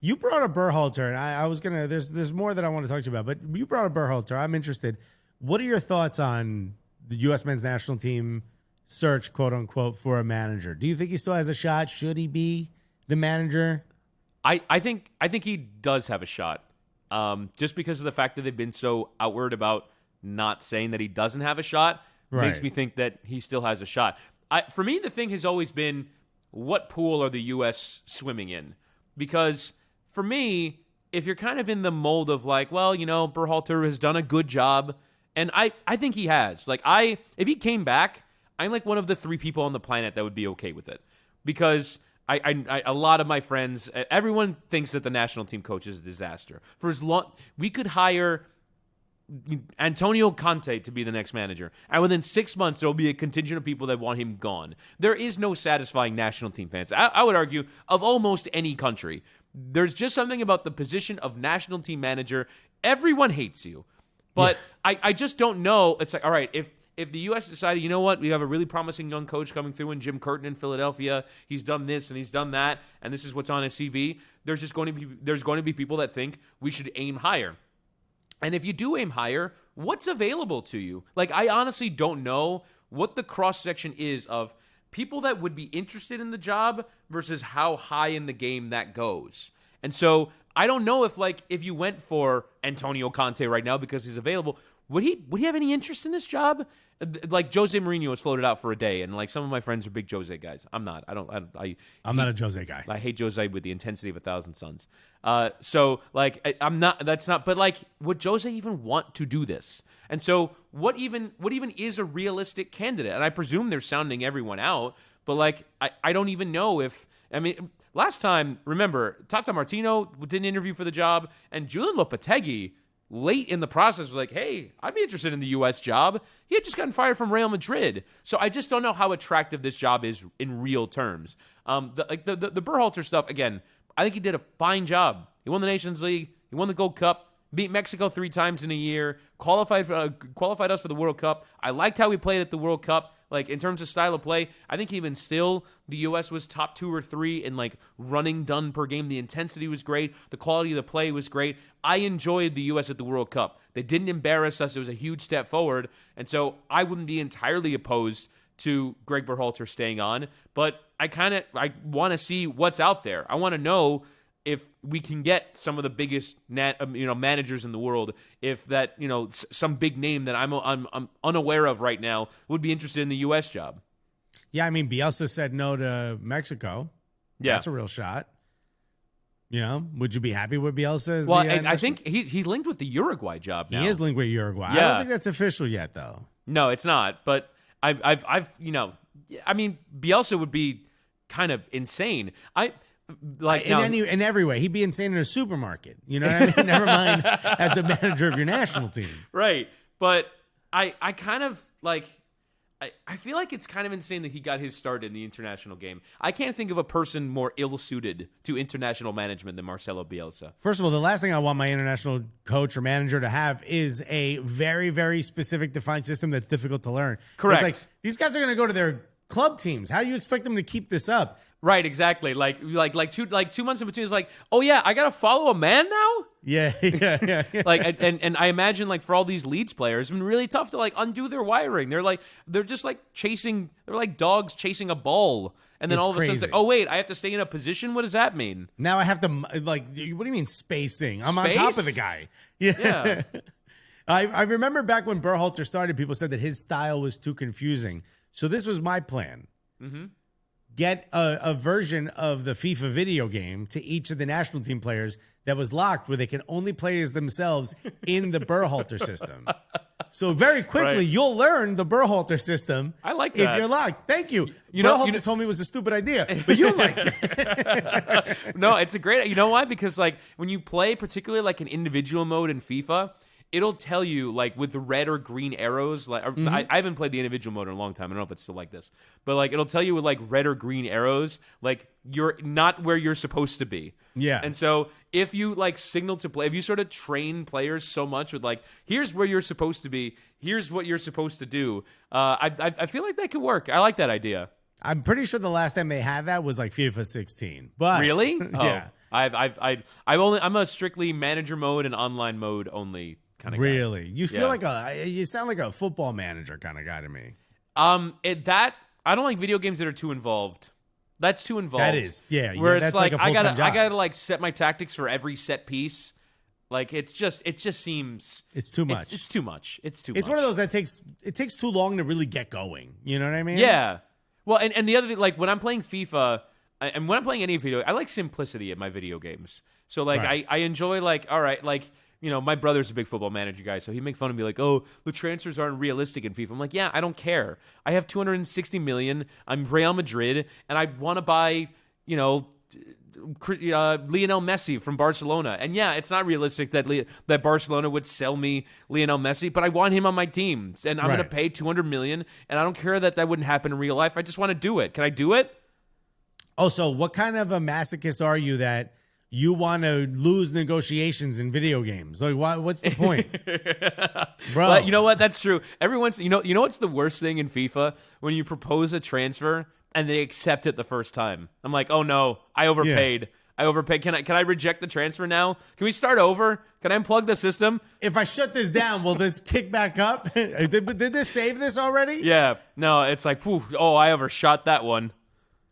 You brought up Berhalter, and I was gonna. There's more that I want to talk to you about, but you brought up Berhalter. I'm interested. What are your thoughts on the U.S. men's national team search, quote unquote, for a manager? Do you think he still has a shot? Should he be the manager? I think he does have a shot, just because of the fact that they've been so outward about not saying that he doesn't have a shot. Right. Makes me think that he still has a shot. For me, the thing has always been, what pool are the U.S. swimming in? Because for me, if you're kind of in the mold of like, well, Berhalter has done a good job, and I think he has. Like, if he came back, I'm like one of the 3 people on the planet that would be okay with it. Because a lot of my friends, everyone thinks that the national team coach is a disaster. For as long, we could hire Antonio Conte to be the next manager, and within 6 months there will be a contingent of people that want him gone. There is no satisfying national team fans. I would argue of almost any country. There's just something about the position of national team manager. Everyone hates you, but yeah. I just don't know. It's like, all right, if the U.S. decided, you know what, we have a really promising young coach coming through in Jim Curtin in Philadelphia. He's done this and he's done that, and this is what's on his CV. There's going to be people that think we should aim higher. And if you do aim higher, what's available to you? Like, I honestly don't know what the cross-section is of people that would be interested in the job versus how high in the game that goes. And so I don't know if you went for Antonio Conte right now because he's available, would he have any interest in this job? Like, Jose Mourinho was floated out for a day, and like some of my friends are big Jose guys. I'm not. I'm not a Jose guy. I hate Jose with the intensity of 1,000 suns. So like, I'm not. That's not. But like, would Jose even want to do this? And so, what even is a realistic candidate? And I presume they're sounding everyone out. But like, I don't even know if. I mean, last time, remember, Tata Martino did an interview for the job, and Julian Lopetegui, late in the process, was like, hey, I'd be interested in the U.S. job. He had just gotten fired from Real Madrid. So I just don't know how attractive this job is in real terms. The Berhalter stuff, again, I think he did a fine job. He won the Nations League. He won the Gold Cup. Beat Mexico 3 times in a year. Qualified us for the World Cup. I liked how he played at the World Cup. Like, in terms of style of play, I think even still, the U.S. was top 2 or 3 in, like, running done per game. The intensity was great. The quality of the play was great. I enjoyed the U.S. at the World Cup. They didn't embarrass us. It was a huge step forward. And so I wouldn't be entirely opposed to Greg Berhalter staying on. But I want to see what's out there. I want to know if we can get some of the biggest managers in the world, if that, some big name that I'm unaware of right now would be interested in the U.S. job. Yeah, I mean, Bielsa said no to Mexico. Yeah. That's a real shot. Would you be happy with Bielsa? Well, I think he's linked with the Uruguay job now. He is linked with Uruguay. Yeah. I don't think that's official yet, though. No, it's not. But Bielsa would be kind of insane. In every way, he'd be insane in a supermarket. You know what I mean? Never mind as the manager of your national team. Right. But I kind of like, I feel like it's kind of insane that he got his start in the international game. I can't think of a person more ill-suited to international management than Marcelo Bielsa. First of all, the last thing I want my international coach or manager to have is a very, very specific defined system that's difficult to learn. Correct. It's like, these guys are going to go to their club teams. How do you expect them to keep this up? Right, exactly. Like 2 months in between is like, oh yeah, I gotta follow a man now. Yeah. Like, and I imagine, like, for all these Leeds players, it's been really tough to like undo their wiring. They're just like chasing. They're like dogs chasing a ball, and then It's all of a sudden, it's crazy. like, oh wait, I have to stay in a position. What does that mean? Now I have to, like, what do you mean spacing? I'm Space? on top of the guy. Yeah. I remember back when Berhalter started, people said that his style was too confusing. So this was my plan. Mm-hmm. Get a version of the FIFA video game to each of the national team players that was locked, where they can only play as themselves in the Berhalter system. So very quickly, you'll learn the Berhalter system. I like that. If you're locked. Thank you. Berhalter told me it was a stupid idea, but you liked it. No, it's a great. You know why? Because like when you play, particularly like an individual mode in FIFA, it'll tell you, like, with the red or green arrows. Like, I haven't played the individual mode in a long time. I don't know if it's still like this, but like it'll tell you with like red or green arrows, like you're not where you're supposed to be. Yeah. And so if you like signal to play, if you sort of train players so much with like, here's where you're supposed to be, here's what you're supposed to do, I feel like that could work. I like that idea. I'm pretty sure the last time they had that was like FIFA 16. But really? Yeah. I'm a strictly manager mode and online mode only kind of guy. Really? You feel you sound like a football manager kind of guy to me. I don't like video games that are too involved. That's too involved. That is, yeah. Where it's that's like, a full-time job. I gotta like set my tactics for every set piece. Like it just seems it's too much. It's too much. It's one of those that takes too long to really get going. You know what I mean? Yeah. Well, and the other thing, like when I'm playing FIFA, and when I'm playing any video, I like simplicity in my video games. So like Right. I enjoy like, all right, like, you know, my brother's a big football manager guy, so he make fun of me like, oh, the transfers aren't realistic in FIFA. I'm like, yeah, I don't care. I have 260 million. I'm Real Madrid, and I want to buy, you know, Lionel Messi from Barcelona. And yeah, it's not realistic that Barcelona would sell me Lionel Messi, but I want him on my team, and I'm going to pay 200 million, and I don't care that wouldn't happen in real life. I just want to do it. Can I do it? Oh, so what kind of a masochist are you that you want to lose negotiations in video games? Like, what's the point, bro? But you know what? That's true. Everyone's, you know what's the worst thing in FIFA? When you propose a transfer and they accept it the first time. I'm like, oh no, I overpaid. Yeah. I overpaid. Can I reject the transfer now? Can we start over? Can I unplug the system? If I shut this down, will this kick back up? did this save this already? Yeah. No, it's like, whew, oh, I overshot that one.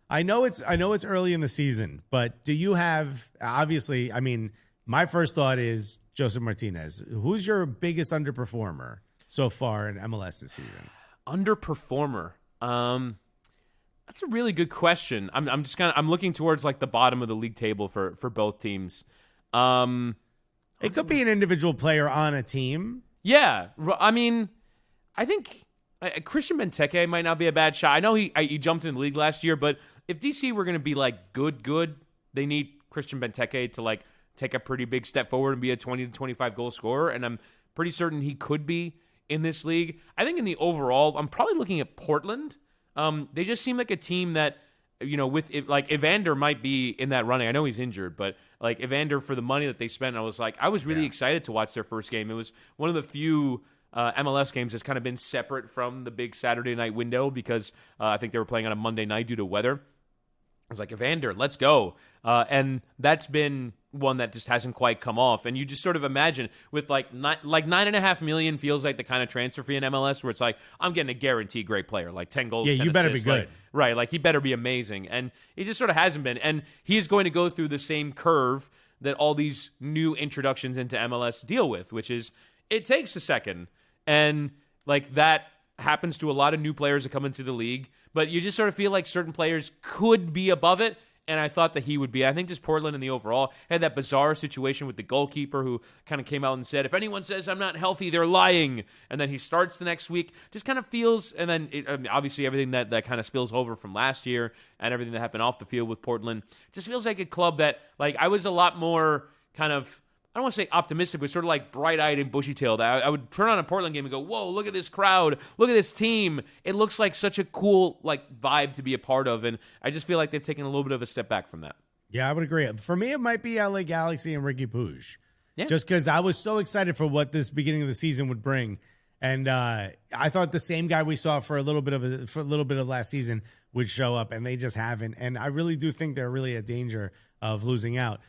I know it's early in the season, but do you have, obviously, I mean, my first thought is Joseph Martinez. Who's your biggest underperformer so far in MLS this season? Underperformer. That's a really good question. I'm just I'm looking towards like the bottom of the league table for both teams. It could be an individual player on a team. Yeah, I mean, I think Christian Benteke might not be a bad shot. I know he jumped in the league last year, but if DC were going to be like good, they need Christian Benteke to like take a pretty big step forward and be a 20 to 25 goal scorer, and I'm pretty certain he could be in this league. I think in the overall, I'm probably looking at Portland. They just seem like a team that, you know, with like Evander might be in that running. I know he's injured, but like Evander, for the money that they spent, I was really excited to watch their first game. It was one of the few MLS games that's kind of been separate from the big Saturday night window because I think they were playing on a Monday night due to weather. I was like, Evander, let's go. And that's been one that just hasn't quite come off. And you just sort of imagine with like 9.5 million feels like the kind of transfer fee in MLS where it's like, I'm getting a guaranteed great player, like 10 goals. Yeah, 10 you better assists, be good. Like, right. Like he better be amazing. And he just sort of hasn't been. And he's going to go through the same curve that all these new introductions into MLS deal with, which is it takes a second. And like that happens to a lot of new players that come into the league, but you just sort of feel like certain players could be above it, and I thought that he would be. I think just Portland in the overall had that bizarre situation with the goalkeeper who kind of came out and said, if anyone says I'm not healthy, they're lying, and then he starts the next week. Just kind of feels, and then obviously everything that kind of spills over from last year and everything that happened off the field with Portland, just feels like a club that, like, I was a lot more kind of, I don't want to say optimistic, but sort of like bright-eyed and bushy-tailed. I would turn on a Portland game and go, whoa, look at this crowd. Look at this team. It looks like such a cool like vibe to be a part of, and I just feel like they've taken a little bit of a step back from that. Yeah, I would agree. For me, it might be LA Galaxy and Ricky Puig. Yeah. Just because I was so excited for what this beginning of the season would bring. And I thought the same guy we saw for a little bit of last season would show up, and they just haven't. And I really do think they're really a danger of losing out.